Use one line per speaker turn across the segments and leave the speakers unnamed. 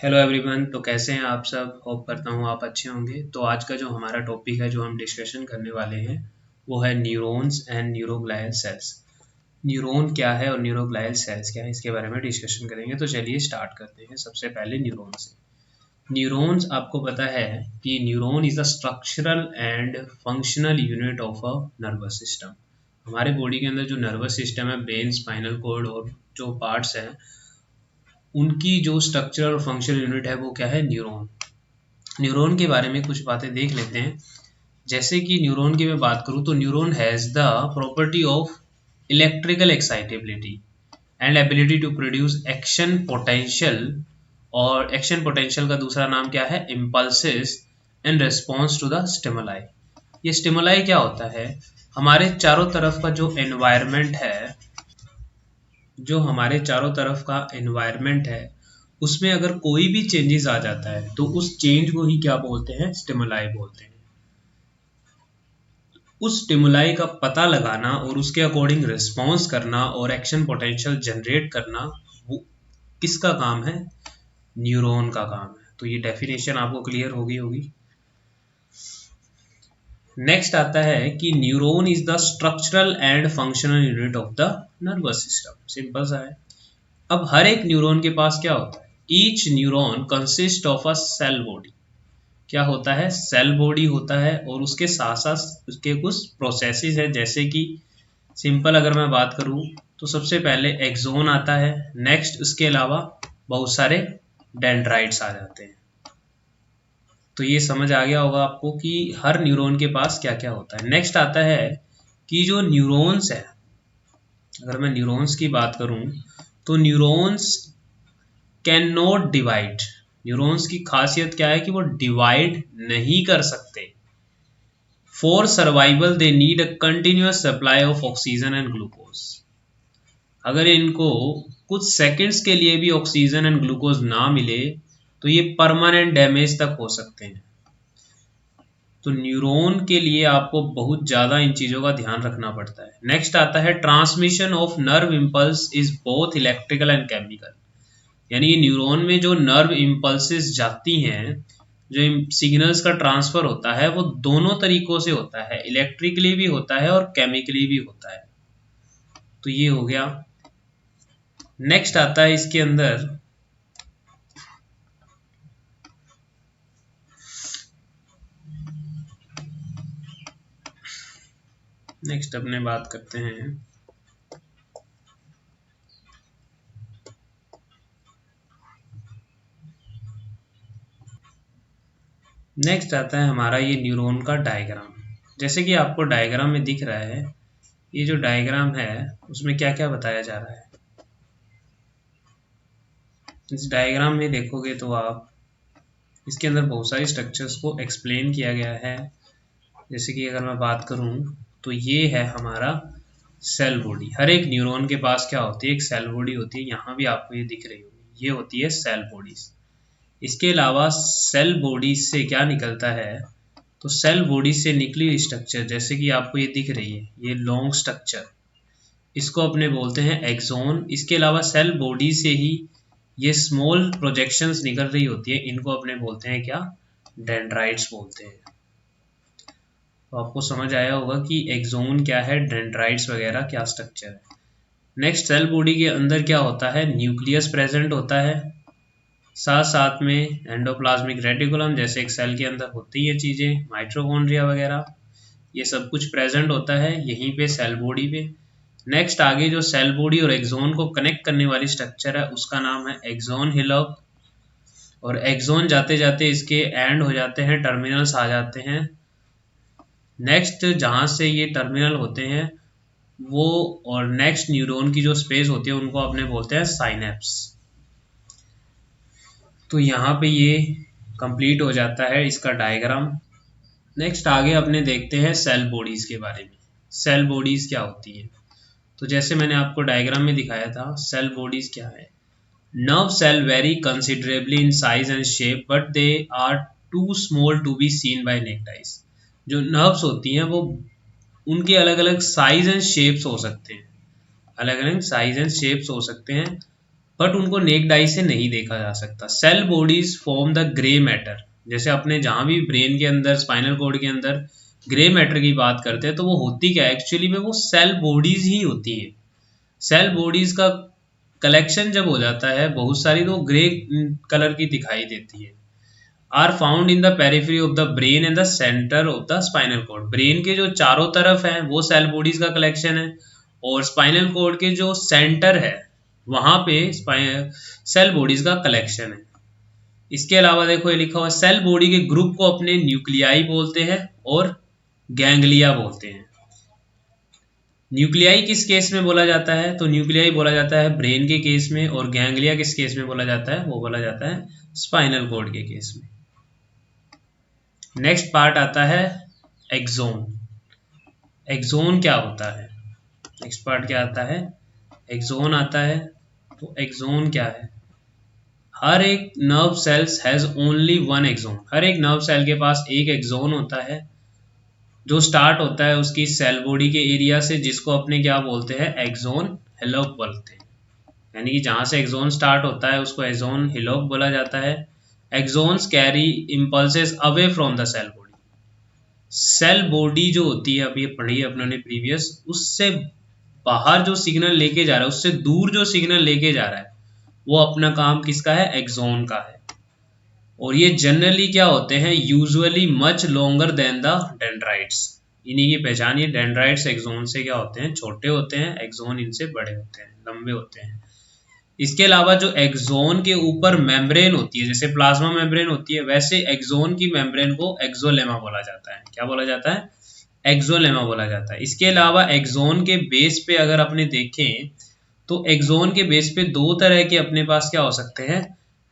Hello everyone. तो कैसे हैं आप सब? होप करता हूँ आप अच्छे होंगे। तो आज का जो हमारा टॉपिक है जो हम डिस्कशन करने वाले हैं वो है neurons and neuroglial sales. Neuron क्या है और न्यूरोग्लियल सेल्स क्या है, इसके बारे में डिस्कशन करेंगे। तो चलिए स्टार्ट करते हैं सबसे पहले न्यूरॉन से। न्यूरॉन्स आपको पता है कि neuron is the structural and functional unit of a nervous system. हमारे बॉडी के अंदर जो नर्वस सिस्टम है, ब्रेन, स्पाइनल कॉर्ड और जो पार्ट्स हैं, उनकी जो स्ट्रक्चर और फंक्शनल यूनिट है वो क्या है? न्यूरॉन। न्यूरॉन के बारे में कुछ बातें देख लेते हैं। जैसे कि न्यूरॉन की मैं बात करूं तो neuron has the property of electrical excitability and ability to produce action potential. और एक्शन पोटेंशियल का दूसरा नाम क्या है? Impulses in response to the stimuli. ये स्टिमुलाई क्या होता है? हमारे चारों तरफ का जो एनवायरनमेंट है, जो हमारे चारों तरफ का एनवायरनमेंट है, उसमें अगर कोई भी चेंजेस आ जाता है तो उस चेंज को ही क्या बोलते हैं? स्टिमुलाई बोलते हैं। उस स्टिमुलाई का पता लगाना और उसके अकॉर्डिंग रिस्पॉन्स करना और एक्शन पोटेंशियल जनरेट करना, वो किसका काम है? न्यूरॉन का काम है। तो ये डेफिनेशन आपको क्लियर होगी होगी। नेक्स्ट आता है कि neuron is the structural and functional unit of the nervous system. Simple सा है। अब हर एक न्यूरॉन के पास क्या होता है? Each neuron consist of a cell body. क्या होता है? सेल बॉडी होता है और उसके साथ साथ उसके कुछ प्रोसेसेस है। जैसे कि सिंपल अगर मैं बात करूं तो सबसे पहले एक्सोन आता है। नेक्स्ट उसके अलावा बहुत सारे डेंड्राइट्स आ जाते हैं। तो ये समझ आ गया होगा आपको कि हर न्यूरॉन के पास क्या क्या होता है। नेक्स्ट आता है कि जो न्यूरॉन्स है, अगर मैं न्यूरॉन्स की बात करूं तो neurons can not divide. Neurons की खासियत क्या है कि वो डिवाइड नहीं कर सकते। For survival they need a continuous supply of oxygen and glucose. अगर इनको कुछ सेकंड्स के लिए भी ऑक्सीजन एंड ग्लूकोज ना मिले तो ये परमानेंट डैमेज तक हो सकते हैं। तो न्यूरॉन के लिए आपको बहुत ज़्यादा इन चीज़ों का ध्यान रखना पड़ता है। नेक्स्ट आता है transmission of nerve impulse is both electrical and chemical. यानी न्यूरॉन में जो नर्व इम्पल्सेस जाती हैं, जो सिग्नल्स का ट्रांसफर होता है, वो दोनों तरीकों से होता है। इलेक्ट्रिकली भी होता है और केमिकली भी होता है। तो ये हो गया। नेक्स्ट आता है इसके अंदर नेक्स्ट अपने बात करते हैं नेक्स्ट आता है हमारा ये न्यूरॉन का डायग्राम। जैसे कि आपको डायग्राम में दिख रहा है, ये जो डायग्राम है उसमें क्या क्या बताया जा रहा है। इस डायग्राम में देखोगे तो आप इसके अंदर बहुत सारी स्ट्रक्चर्स को एक्सप्लेन किया गया है। जैसे कि अगर मैं बात करूं तो ये है हमारा सेल बॉडी। हर एक न्यूरॉन के पास क्या होती है? एक सेल बॉडी होती है। यहाँ भी आपको ये दिख रही होगी, ये होती है सेल बॉडीज। इसके अलावा सेल बॉडीज से क्या निकलता है? तो सेल बॉडी से निकली हुई स्ट्रक्चर, जैसे कि आपको ये दिख रही है, ये लॉन्ग स्ट्रक्चर, इसको अपने बोलते हैं एक्सोन। इसके अलावा सेल बॉडी से ही ये स्मॉल प्रोजेक्शंस निकल रही होती है, इनको अपने बोलते हैं क्या? डेंड्राइट्स बोलते हैं। तो आपको समझ आया होगा कि एक्सोन क्या है, डेंड्राइट्स वगैरह क्या स्ट्रक्चर है। नेक्स्ट, सेल बॉडी के अंदर क्या होता है? न्यूक्लियस प्रेजेंट होता है, साथ साथ में एंडोप्लाज्मिक रेटिकुलम, जैसे एक सेल के अंदर होती है चीज़ें, माइटोकॉन्ड्रिया वगैरह, ये सब कुछ प्रेजेंट होता है यहीं पे सेल बॉडी पे। नेक्स्ट, आगे जो सेल बॉडी और एक्सोन को कनेक्ट करने वाली स्ट्रक्चर है उसका नाम है एक्सोन हिलॉक। और एक्सोन जाते जाते इसके एंड हो जाते हैं, टर्मिनल्स आ जाते हैं। नेक्स्ट, जहाँ से ये टर्मिनल होते हैं वो और नेक्स्ट न्यूरॉन की जो स्पेस होती है उनको अपने बोलते हैं साइनेप्स। तो यहाँ पे ये कंप्लीट हो जाता है इसका डायग्राम। नेक्स्ट आगे अपने देखते हैं सेल बॉडीज के बारे में। सेल बॉडीज क्या होती है? तो जैसे मैंने आपको डायग्राम में दिखाया था, सेल बॉडीज क्या है? Nerve cell vary considerably in size and shape but they are too small to be seen by naked eyes. जो नर्व्स होती हैं वो उनके अलग अलग साइज एंड शेप्स हो सकते हैं, अलग अलग साइज एंड शेप्स हो सकते हैं, बट उनको नेक्ड आई से नहीं देखा जा सकता। Cell bodies form the grey matter, जैसे अपने जहां भी ब्रेन के अंदर, स्पाइनल कॉर्ड के अंदर ग्रे मैटर की बात करते हैं तो वो होती क्या है एक्चुअली में, वो सेल बॉडीज ही होती है। सेल बॉडीज का कलेक्शन जब हो जाता है बहुत सारी, तो ग्रे कलर की दिखाई देती है। Are found in the periphery of the brain and the centre of the spinal cord. Brain के जो चारों तरफ है वो सेल बॉडीज का कलेक्शन है, और स्पाइनल कॉर्ड के जो सेंटर है वहां पे सेल बॉडीज का कलेक्शन है। इसके अलावा देखो ये लिखा हुआ, सेल बॉडी के ग्रुप को अपने न्यूक्लियाई बोलते हैं और गैंग्लिया बोलते हैं। न्यूक्लियाई किस केस में बोला जाता है, तो न्यूक्लियाई बोला जाता है ब्रेन के केस में, और गैंग्लिया किस केस में बोला जाता है, वो बोला जाता है स्पाइनल कॉर्ड के केस में। नेक्स्ट पार्ट आता है एक्सोन। एक्सोन क्या होता है, नेक्स्ट पार्ट क्या आता है, एक्सोन आता है। तो एक्सोन क्या है, हर एक nerve cells has only one axon. हर एक नर्व सेल के पास एक एक्सोन होता है जो स्टार्ट होता है उसकी सेल बॉडी के एरिया से, जिसको अपने क्या बोलते हैं, एक्सोन हिलॉक बोलते हैं। यानी कि जहां से एक्सोन स्टार्ट होता है उसको एक्सोन हिलॉक बोला जाता है। Axons carry impulses away from the cell body. Cell body जो होती है, अभी पढ़ी है अपने प्रीवियस, उससे बाहर जो सिग्नल लेके जा रहा है, उससे दूर जो सिग्नल लेके जा रहा है, वो अपना काम किसका है, एक्सोन का है। और ये जनरली क्या होते हैं, usually much longer than the dendrites. इन्हीं की पहचान, ये डेंड्राइट्स एक्सोन से क्या होते हैं, छोटे होते हैं, एक्सोन इनसे बड़े होते हैं, लंबे होते हैं। इसके अलावा जो एक्सोन के ऊपर मेम्ब्रेन होती है, जैसे प्लाज्मा मेम्ब्रेन होती है, वैसे एक्सोन की मेम्ब्रेन को एक्सोलेमा बोला जाता है। क्या बोला जाता है, एक्सोलेमा बोला जाता है। इसके अलावा एक्सोन के बेस पे अगर अपने देखें तो एक्सोन के बेस पे दो तरह के अपने पास क्या हो सकते हैं,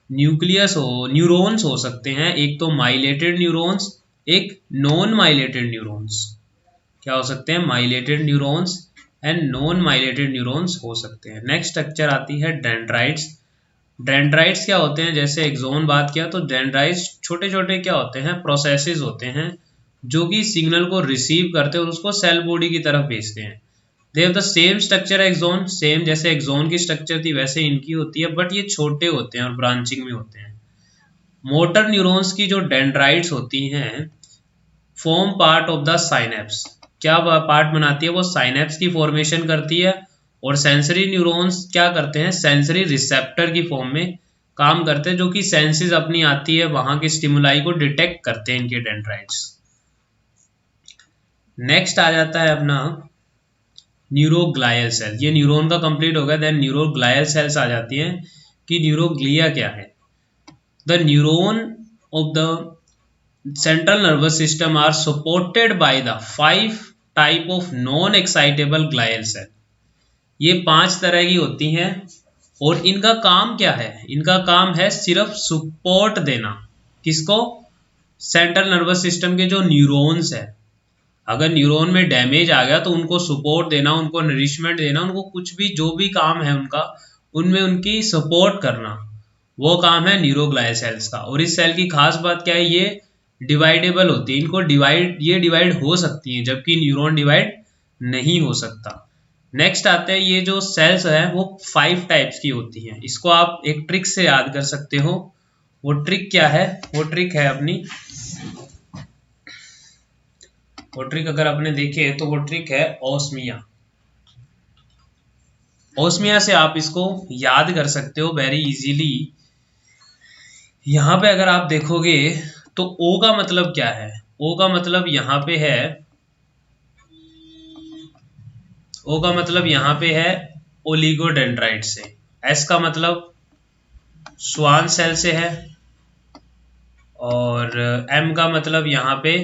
न्यूक्लियस न्यूरॉन्स हो सकते हैं। एक तो माइलेटेड न्यूरॉन्स, एक नॉन माइलेटेड न्यूरॉन्स। क्या हो सकते हैं, माइलेटेड न्यूरॉन्स एंड नॉन माइलेटेड न्यूरॉन्स हो सकते हैं। नेक्स्ट स्ट्रक्चर आती है डेंड्राइट्स। डेंड्राइट्स क्या होते हैं, जैसे एक्सोन बात किया तो डेंड्राइट्स छोटे छोटे क्या होते हैं, प्रोसेसेस होते हैं जो कि सिग्नल को रिसीव करते हैं और उसको सेल बॉडी की तरफ भेजते हैं। They have the same structure axon, same जैसे एक्सोन की स्ट्रक्चर थी वैसे इनकी होती है, बट ये छोटे होते हैं और ब्रांचिंग में होते हैं। मोटर न्यूरॉन्स की जो डेंड्राइट्स होती हैं form part of the synapse. क्या पार्ट बनाती है, वो साइनेप्स की फॉर्मेशन करती है। और सेंसरी न्यूरॉन्स क्या करते हैं, सेंसरी रिसेप्टर की फॉर्म में काम करते हैं, जो कि सेंसेस अपनी आती है वहां के स्टिमुलाई को डिटेक्ट करते हैं इनके डेंड्राइट्स। नेक्स्ट आ जाता है अपना न्यूरोग्लायल सेल। ये न्यूरॉन का कंप्लीट हो गया, देन न्यूरोग्लायल सेल्स आ जाती हैं कि न्यूरोग्लिया क्या है। The neuron of the central nervous system are supported by the 5 type of non excitable glial cell. ये 5 तरह की होती हैं और इनका काम क्या है, इनका काम है सिर्फ सपोर्ट देना। किसको, सेंट्रल नर्वस सिस्टम के जो न्यूरॉन्स है, अगर न्यूरॉन में डैमेज आ गया तो उनको सपोर्ट देना, उनको नरिशमेंट देना, उनको कुछ भी जो भी काम है उनका, उनमें उनकी सपोर्ट करना, वो काम है न्यूरोग्लायल सेल्स का। और इस सेल की खास बात क्या है, ये डिवाइडेबल होती है, इनको डिवाइड हो सकती है, जबकि न्यूरॉन डिवाइड नहीं हो सकता। नेक्स्ट आते हैं, ये जो सेल्स है वो 5 टाइप्स की होती हैं। इसको आप एक ट्रिक से याद कर सकते हो। वो ट्रिक क्या है, वो ट्रिक है अपनी, वो ट्रिक अगर आपने देखे तो वो ट्रिक है ओस्मिया। ओस्मिया से आप इसको याद कर सकते हो वेरी इजीली। यहां पे अगर आप देखोगे तो ओ का मतलब क्या है, ओ का मतलब यहां पे है, ओ का मतलब यहां पे है ओलिगोडेंड्राइट से। एस का मतलब स्वान सेल से है, और एम का मतलब यहां पे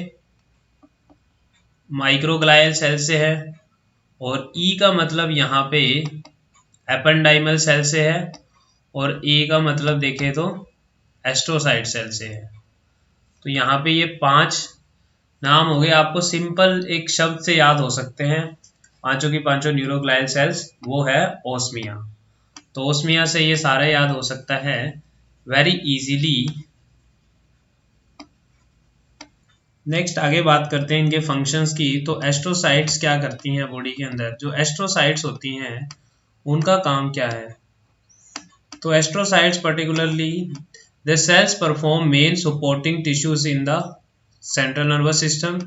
माइक्रोग्लायल सेल से है, और ई का मतलब यहाँ पे एपेंडाइमल सेल से है, और ए का मतलब देखें तो एस्ट्रोसाइट सेल से है। तो यहाँ पे ये 5 नाम हो गए, आपको सिंपल एक शब्द से याद हो सकते हैं पांचों की पांचों न्यूरोग्लायल सेल्स, वो है ओस्मिया। तो ओस्मिया से ये सारा याद हो सकता है वेरी इजीली। नेक्स्ट आगे बात करते हैं इनके फंक्शंस की। तो एस्ट्रोसाइट्स क्या करती हैं बॉडी के अंदर, जो एस्ट्रोसाइट्स होती हैं उनका काम क्या है, तो astrocytes particularly the cells perform main supporting tissues in the central nervous system.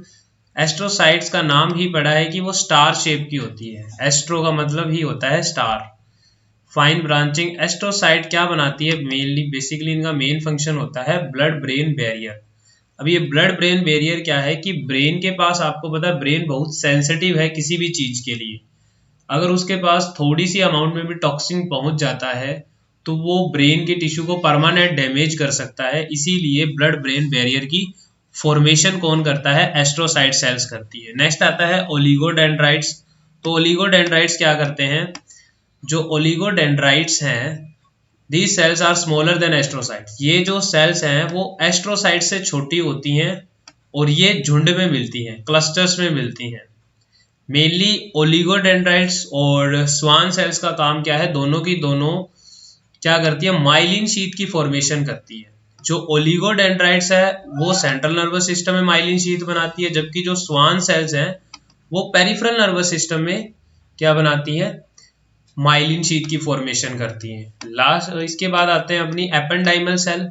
Astrocytes का नाम ही पड़ा है कि वो स्टार शेप की होती है। एस्ट्रो का मतलब ही होता है स्टार। फाइन ब्रांचिंग एस्ट्रोसाइट क्या बनाती है मेनली, बेसिकली इनका मेन फंक्शन होता है ब्लड ब्रेन बैरियर। अब ये ब्लड ब्रेन बैरियर क्या है कि ब्रेन के पास, आपको पता है ब्रेन बहुत सेंसिटिव है किसी भी चीज के लिए। अगर उसके पास थोड़ी सी अमाउंट में भी टॉक्सिन पहुंच जाता है तो वो ब्रेन के टिश्यू को परमानेंट डैमेज कर सकता है। इसीलिए ब्लड ब्रेन बैरियर की फॉर्मेशन कौन करता है, एस्ट्रोसाइट सेल्स करती है। नेक्स्ट आता है ओलिगोडेंड्राइट्स। तो ओलिगोडेंड्राइट्स क्या करते हैं, जो ओलिगोडेंड्राइट्स हैं these cells are smaller than astrocytes. ये जो सेल्स हैं वो एस्ट्रोसाइट से छोटी होती हैं और ये झुंड में मिलती हैं, क्लस्टर्स में मिलती हैं। मेनली ओलिगोडेंड्राइट्स और स्वान सेल्स का काम क्या है, दोनों की दोनों क्या करती है, माइलिन शीथ की फॉर्मेशन करती है। जो ओलिगोडेंड्राइट्स है वो सेंट्रल नर्वस सिस्टम में माइलिन शीथ बनाती है, जबकि जो स्वान सेल्स हैं वो पेरिफेरल नर्वस सिस्टम में क्या बनाती है, माइलिन शीथ की फॉर्मेशन करती है। लास्ट इसके बाद आते हैं अपनी एपेंडाइमल सेल।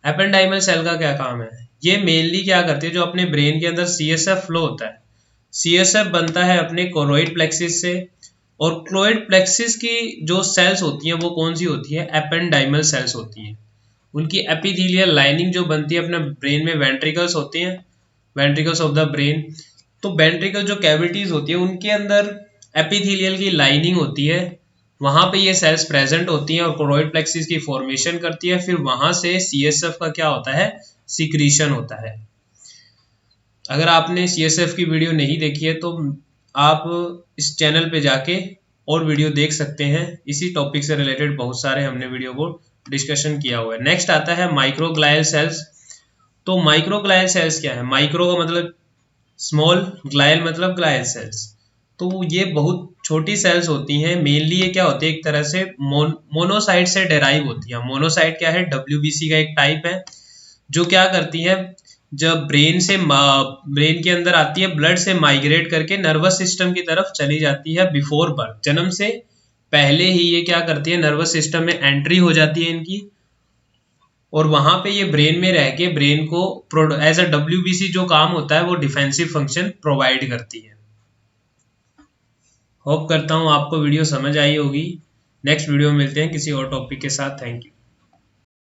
एपेंडाइमल सेल का क्या काम है, ये मेनली क्या करती है, जो अपने ब्रेन के अंदर सीएसएफ फ्लो होता है, सीएसएफ बनता है अपने कोरोइड प्लेक्सिस से, और क्लोइड प्लेक्सिस की जो सेल्स होती हैं वो कौन सी होती है, एपेंडाइमल सेल्स होती हैं। उनकी एपिथेलियल लाइनिंग जो बनती है अपने ब्रेन में, वेंट्रिकल्स होते हैं, वेंट्रिकल्स ऑफ द ब्रेन। तो वेंट्रिकल जो कैविटीज होती है उनके अंदर एपिथेलियल की लाइनिंग होती है, वहां पे ये सेल्स प्रेजेंट होती हैं और कोरोइड प्लेक्सिस की फॉर्मेशन करती है। फिर वहां से सीएसएफ का क्या होता है, सिक्रीशन होता है। अगर आपने सीएसएफ की वीडियो नहीं देखी है तो आप इस चैनल पे जाके और वीडियो देख सकते हैं। इसी टॉपिक से रिलेटेड बहुत सारे हमने वीडियो को डिस्कशन किया हुआ है। नेक्स्ट आता है माइक्रोग्लायल सेल्स। तो माइक्रोग्लायल सेल्स क्या है, माइक्रो का मतलब स्मॉल, ग्लायल मतलब ग्लायल सेल्स। तो ये बहुत छोटी सेल्स होती हैं। मेनली ये क्या होती है, एक तरह से मोनोसाइट से डेराइव होती है। मोनोसाइट क्या है, डब्ल्यूबीसी का एक टाइप है, जो क्या करती है, जब ब्रेन के अंदर आती है, ब्लड से माइग्रेट करके नर्वस सिस्टम की तरफ चली जाती है बिफोर बर्थ। जन्म से पहले ही ये क्या करती है, नर्वस सिस्टम में एंट्री हो जाती है इनकी, और वहां पे ये ब्रेन में रह के ब्रेन को एज अ डब्ल्यूबीसी जो काम होता है वो डिफेंसिव फंक्शन प्रोवाइड करती है। होप करता हूँ आपको वीडियो समझ आई होगी। नेक्स्ट वीडियो में मिलते हैं किसी और टॉपिक के साथ। Thank you.